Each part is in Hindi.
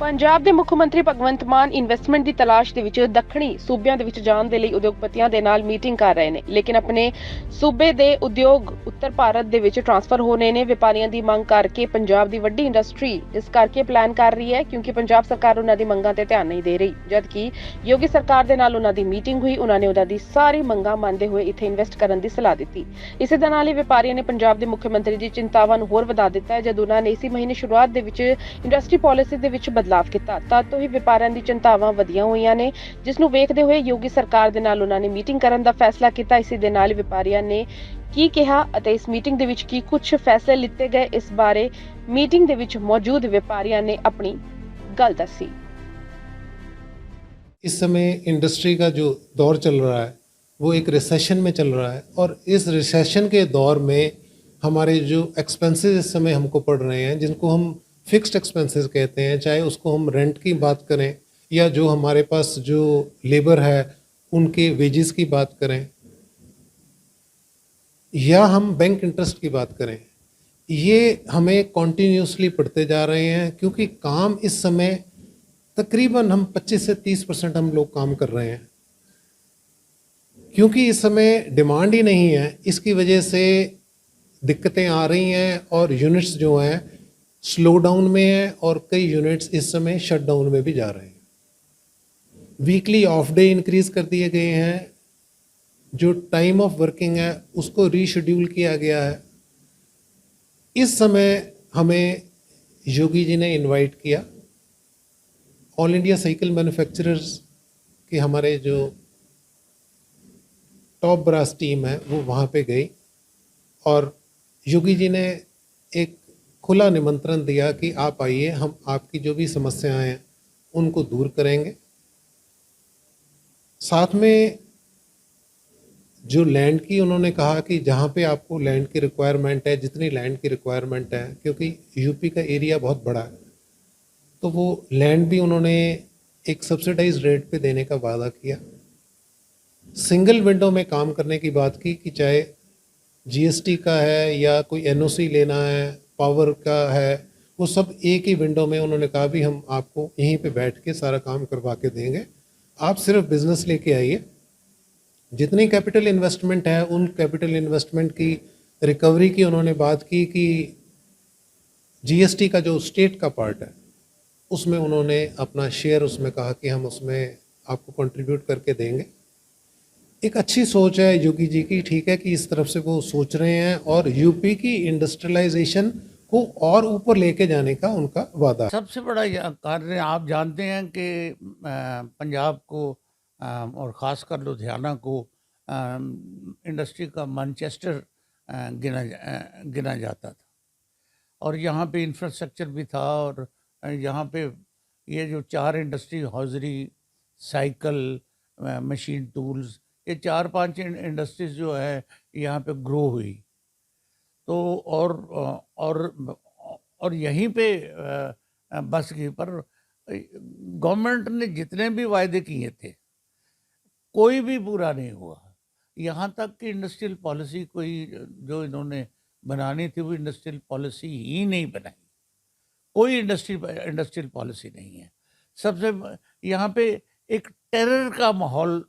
ਪੰਜਾਬ ਦੇ ਮੁੱਖ ਮੰਤਰੀ ਭਗਵੰਤ ਮਾਨ ਇਨਵੈਸਟਮੈਂਟ ਦੀ ਤਲਾਸ਼ ਦੇ ਵਿੱਚ ਦੱਖਣੀ ਸੂਬਿਆਂ ਦੇ ਵਿੱਚ ਜਾਣ ਦੇ ਲਈ ਉਦਯੋਗਪਤੀਆਂ ਦੇ ਨਾਲ ਮੀਟਿੰਗ ਕਰ ਰਹੇ ਨੇ, ਲੇਕਿਨ ਆਪਣੇ ਸੂਬੇ ਦੇ ਉਦਯੋਗ ਉੱਤਰ ਭਾਰਤ ਦੇ ਵਿੱਚ ਟ੍ਰਾਂਸਫਰ ਹੋਣੇ ਨੇ। ਵਪਾਰੀਆਂ ਦੀ ਮੰਗ ਕਰਕੇ ਪੰਜਾਬ ਦੀ ਵੱਡੀ ਇੰਡਸਟਰੀ ਇਸ ਕਰਕੇ ਪਲਾਨ ਕਰ ਰਹੀ ਹੈ ਕਿਉਂਕਿ ਪੰਜਾਬ ਸਰਕਾਰ ਉਹਨਾਂ ਦੀ ਮੰਗਾਂ ਤੇ ਧਿਆਨ ਨਹੀਂ ਦੇ ਰਹੀ। ਜਦਕਿ ਯੋਗੀ ਸਰਕਾਰ ਦੇ ਨਾਲ ਉਹਨਾਂ ਦੀ ਮੀਟਿੰਗ ਹੋਈ, ਉਹਨਾਂ ਨੇ ਉਹਨਾਂ ਦੀ ਸਾਰੀ ਮੰਗਾਂ ਮੰਨਦੇ ਹੋਏ ਇੱਥੇ ਇਨਵੈਸਟ ਕਰਨ ਦੀ ਸਲਾਹ ਦਿੱਤੀ। ਇਸੇ ਦੇ ਨਾਲ ਹੀ ਵਪਾਰੀਆਂ ਨੇ ਪੰਜਾਬ ਦੇ ਮੁੱਖ ਮੰਤਰੀ ਦੀ ਚਿੰਤਾਵਾਂ ਨੂੰ ਹੋਰ ਵਧਾ ਦਿੱਤਾ ਹੈ। ਜਦ ਉਹਨਾਂ ਨੇ ਇਸੇ ਮਹੀਨੇ ਸ਼ੁਰੂਆਤ ਦੇ ਵਿੱਚ ਇੰਡਸਟਰੀ ਪਾਲਿਸੀ ਦੇ ਵਿੱਚ ਬਦਲਾਅ ਕੀਤਾ, ਤਦ ਤੋਂ ਹੀ ਵਪਾਰੀਆਂ ਦੀ ਚਿੰਤਾਵਾਂ ਵਧੀਆਂ ਹੋਈਆਂ ਨੇ, ਜਿਸ ਨੂੰ ਵੇਖਦੇ ਹੋਏ ਯੋਗੀ ਸਰਕਾਰ ਦੇ ਨਾਲ ਉਹਨਾਂ ਨੇ ਮੀਟਿੰਗ ਕਰਨ ਦਾ ਫੈਸਲਾ ਕੀਤਾ। ਇਸੇ ਦੇ ਨਾਲ ਵਪਾਰੀਆਂ ਨੇ ਕੀ ਕਿਹਾ ਅਤੇ ਇਸ ਮੀਟਿੰਗ ਦੇ ਵਿੱਚ ਕੀ ਕੁਝ ਫੈਸਲੇ ਲਿੱਤੇ ਗਏ, ਇਸ ਬਾਰੇ ਮੀਟਿੰਗ ਦੇ ਵਿੱਚ ਮੌਜੂਦ ਵਪਾਰੀਆਂ ਨੇ ਆਪਣੀ ਗੱਲ ਦੱਸੀ। इस समय इंडस्ट्री का जो दौर चल रहा है वो एक रिसेशन में चल रहा है, और इस रिसेशन के दौर में हमारे जो एक्सपेंसेस इस समय हमको पड़ रहे हैं, जिनको हम फिक्स्ड एक्सपेंसेस कहते हैं, चाहे उसको हम रेंट की बात करें या जो हमारे पास जो लेबर है उनके वेजेस की बात करें या हम बैंक इंटरेस्ट की बात करें, ये हमें कॉन्टीन्यूसली पढ़ते जा रहे हैं। क्योंकि काम इस समय तकरीबन हम 25 से 30% हम लोग काम कर रहे हैं, क्योंकि इस समय डिमांड ही नहीं है। इसकी वजह से दिक्कतें आ रही हैं और यूनिट्स जो हैं स्लो डाउन में हैं, और कई यूनिट्स इस समय शट डाउन में भी जा रहे हैं। वीकली ऑफ डे इंक्रीज कर दिए गए हैं, जो टाइम ऑफ वर्किंग है उसको रीशेड्यूल किया गया है। इस समय हमें योगी जी ने इनवाइट किया, ऑल इंडिया साइकिल मैन्युफैक्चरर्स के हमारे जो टॉप ब्रास टीम है वो वहाँ पे गई, और योगी जी ने एक खुला निमंत्रण दिया कि आप आइए, हम आपकी जो भी समस्याएं हैं उनको दूर करेंगे। साथ में जो लैंड की उन्होंने कहा कि जहाँ पे आपको लैंड की रिक्वायरमेंट है, जितनी लैंड की रिक्वायरमेंट है, क्योंकि यूपी का एरिया बहुत बड़ा है, तो वो लैंड भी उन्होंने एक सब्सिडाइज रेट पे देने का वादा किया। सिंगल विंडो में काम करने की बात की कि चाहे जीएसटी का है या कोई एनओसी लेना है, पावर का है, वो सब एक ही विंडो में उन्होंने कहा भी हम आपको यहीं पे बैठ के सारा काम करवा के देंगे, आप सिर्फ बिजनेस लेके आइए। जितनी कैपिटल इन्वेस्टमेंट है उन कैपिटल इन्वेस्टमेंट की रिकवरी की उन्होंने बात की कि जीएसटी का जो स्टेट का पार्ट है उसमें उन्होंने अपना शेयर उसमें कहा कि हम उसमें आपको कंट्रीब्यूट करके देंगे। एक अच्छी सोच है योगी जी की, ठीक है कि इस तरफ से वो सोच रहे हैं, और यूपी की इंडस्ट्रियलाइजेशन को और ऊपर लेके जाने का उनका वादा है। सबसे बड़ा कार्य आप जानते हैं कि पंजाब को और ख़ासकर लुधियाना को इंडस्ट्री का मैनचेस्टर गिना जाता था, और यहाँ पे इंफ्रास्ट्रक्चर भी था, और यहाँ पे ये जो 4 industry, hosiery, cycle, machine tools, ये 4-5 इंडस्ट्रीज जो है यहाँ पे ग्रो हुई। तो और यहीं पे बस गई। पर गवर्नमेंट ने जितने भी वायदे किए थे कोई भी पूरा नहीं हुआ। यहाँ तक कि इंडस्ट्रियल पॉलिसी कोई जो इन्होंने बनानी थी वो इंडस्ट्रियल पॉलिसी ही नहीं बनाई। कोई इंडस्ट्रियल पॉलिसी नहीं है। सबसे यहाँ पे एक टेरर का माहौल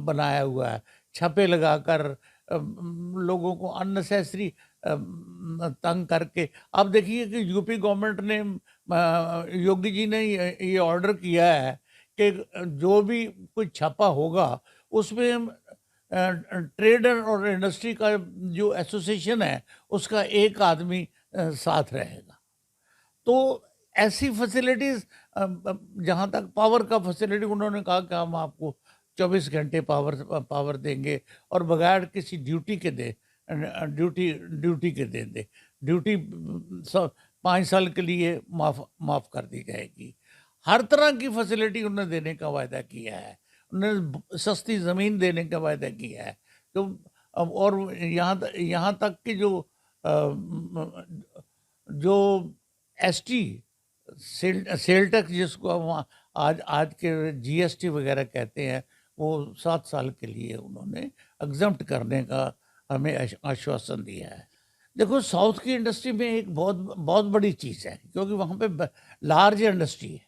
बनाया हुआ है, छापे लगाकर लोगों को अननेसेसरी तंग करके। अब देखिए कि यूपी गवर्नमेंट ने, योगी जी ने ये ऑर्डर किया है कि जो भी कोई छापा होगा उसमें ट्रेड और इंडस्ट्री का जो एसोसिएशन है उसका एक आदमी साथ रहेगा। तो ऐसी फैसिलिटीज़, जहाँ तक पावर का फैसिलिटी, उन्होंने कहा कि हम आपको 24 घंटे पावर देंगे और बगैर किसी ड्यूटी के देंगे। ड्यूटी 5 साल के लिए माफ़ कर दी जाएगी। हर तरह की फैसिलिटी उन्होंने देने का वायदा किया है। उन्होंने सस्ती ज़मीन देने का वायदा किया है। तो और यहाँ तक कि जो एसटी सेल टैक्स, जिसको हम आज के जीएसटी वगैरह कहते हैं, वो 7 साल के लिए उन्होंने एग्जम्प्ट करने का हमें आश्वासन दिया है। देखो, साउथ की इंडस्ट्री में एक बहुत बड़ी चीज़ है, क्योंकि वहाँ पे लार्ज इंडस्ट्री है।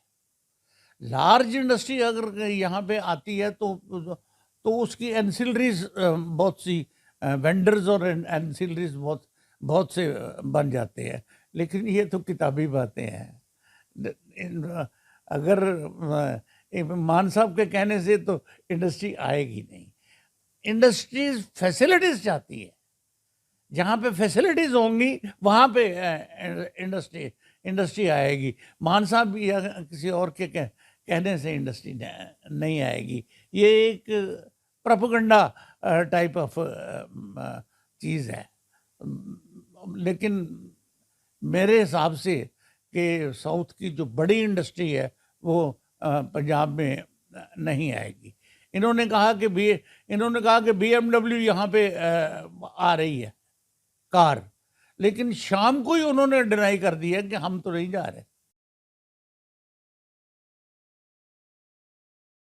लार्ज इंडस्ट्री अगर यहाँ पे आती है तो उसकी एंसिलरीज बहुत सी वेंडर्स और एंसिलरीज बहुत बहुत से बन जाते हैं। लेकिन ये तो किताबी बातें हैं। अगर मान साहब के कहने से तो इंडस्ट्री आएगी नहीं। इंडस्ट्रीज फैसिलिटीज चाहती है, जहाँ पे फैसिलिटीज होंगी वहाँ पे इंडस्ट्री आएगी। मान साहब या किसी और के कहने से इंडस्ट्री नहीं आएगी। ये एक प्रोपेगेंडा टाइप ऑफ चीज़ है। लेकिन मेरे हिसाब से कि साउथ की जो बड़ी इंडस्ट्री है वो पंजाब में नहीं आएगी। इन्होंने कहा कि BMW यहाँ पे आ रही है कार, लेकिन शाम को ही उन्होंने डिनाई कर दिया कि हम तो नहीं जा रहे।